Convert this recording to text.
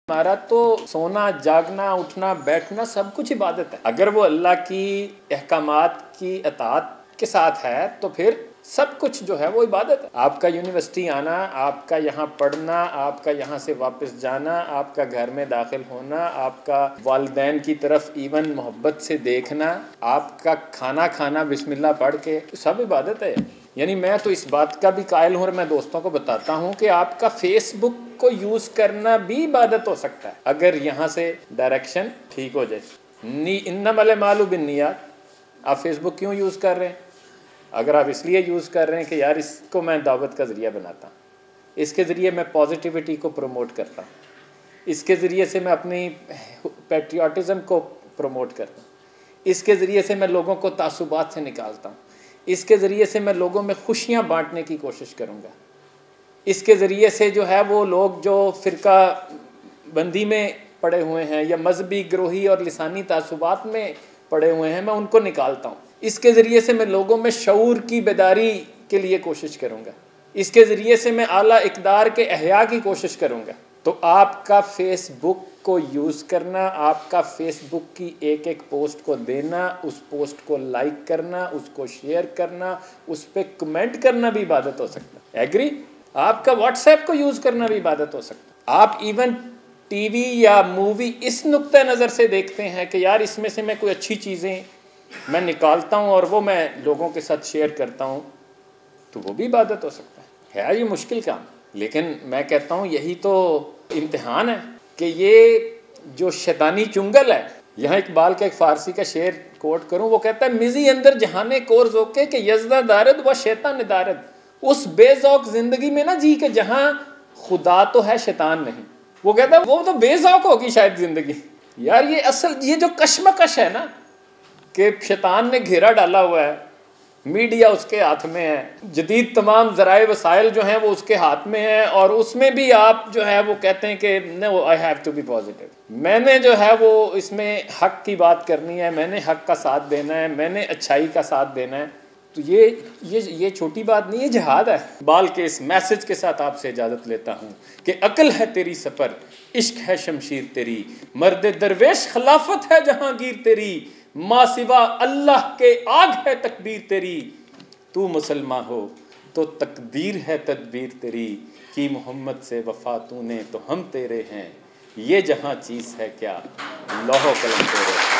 हमारा तो सोना, जागना, उठना, बैठना सब कुछ इबादत है। अगर वो अल्लाह की अहकामात की अताअत के साथ है तो फिर सब कुछ जो है वो इबादत है। आपका यूनिवर्सिटी आना, आपका यहाँ पढ़ना, आपका यहाँ से वापस जाना, आपका घर में दाखिल होना, आपका वालिदैन की तरफ इवन मोहब्बत से देखना, आपका खाना खाना बिस्मिल्लाह पढ़ के, तो सब इबादत है। यानी मैं तो इस बात का भी कायल हूँ और मैं दोस्तों को बताता हूँ कि आपका फेसबुक को यूज़ करना भी इबादत हो सकता है अगर यहाँ से डायरेक्शन ठीक हो जाए। इन्नमल अमालु बिन्नियात। आप फेसबुक क्यों यूज़ कर रहे हैं? अगर आप इसलिए यूज़ कर रहे हैं कि यार इसको मैं दावत का ज़रिया बनाता हूँ, इसके ज़रिए मैं पॉजिटिविटी को प्रमोट करता हूँ, इसके ज़रिए से मैं अपनी पैट्रियाटिज़म को प्रमोट करता हूँ, इसके ज़रिए से मैं लोगों को तासुबात से निकालता हूँ, इसके ज़रिए से मैं लोगों में खुशियाँ बांटने की कोशिश करूँगा, इसके ज़रिए से जो है वो लोग जो फ़िरका बंदी में पड़े हुए हैं या मजहबी ग्रोही और लिसानी तासुबात में पड़े हुए हैं, मैं उनको निकालता हूँ। इसके ज़रिए से मैं लोगों में शऊर की बेदारी के लिए कोशिश करूँगा, इसके ज़रिए से मैं आला इक़दार के अहया की कोशिश करूँगा। तो आपका फेसबुक को यूज़ करना, आपका फेसबुक की एक एक पोस्ट को देना, उस पोस्ट को लाइक करना, उसको शेयर करना, उस पर कमेंट करना भी इबादत हो सकता है। एग्री? आपका व्हाट्सएप को यूज़ करना भी इबादत हो सकता है। आप इवन टीवी या मूवी इस नुक्ते नज़र से देखते हैं कि यार इसमें से मैं कोई अच्छी चीज़ें मैं निकालता हूँ और वो मैं लोगों के साथ शेयर करता हूँ, तो वो भी इबादत हो सकता है। ये मुश्किल काम, लेकिन मैं कहता हूँ यही तो इम्तिहान है कि ये जो शैतानी चुंगल है। यहाँ इकबाल का एक फ़ारसी का शेर कोट करूँ, वो कहता है मिज़ी अंदर जहाने कोर ज़ोके के यज़दा दारद व शैतान दारद। उस बेज़ौक ज़िंदगी में ना जी के जहाँ खुदा तो है शैतान नहीं। वो कहता है वो तो बेज़ौक होगी शायद ज़िंदगी। यार ये असल ये जो कश्मकश है ना कि शैतान ने घेरा डाला हुआ है, मीडिया उसके हाथ में है, जदीद तमाम ज़राए वसाइल जो हैं वो उसके हाथ में हैं, और उसमें भी आप जो है वो कहते हैं कि no I have to be positive, मैंने जो है वो इसमें हक़ की बात करनी है, मैंने हक़ का साथ देना है, मैंने अच्छाई का साथ देना है। तो ये छोटी बात नहीं है, जिहाद है। बाल के इस मैसेज के साथ आपसे इजाज़त लेता हूँ कि अक्ल है तेरी सफ़र, इश्क है शमशीर तेरी, मर्द दरवेश खिलाफत है जहांगीर तेरी, माँ सिवा अल्लाह के आग है तकबीर तेरी, तू मुसलमान हो तो तकदीर है तदबीर तेरी, की मोहम्मद से वफ़ा तूने तो हम तेरे हैं, ये जहाँ चीज़ है क्या लौहो कलम तेरे।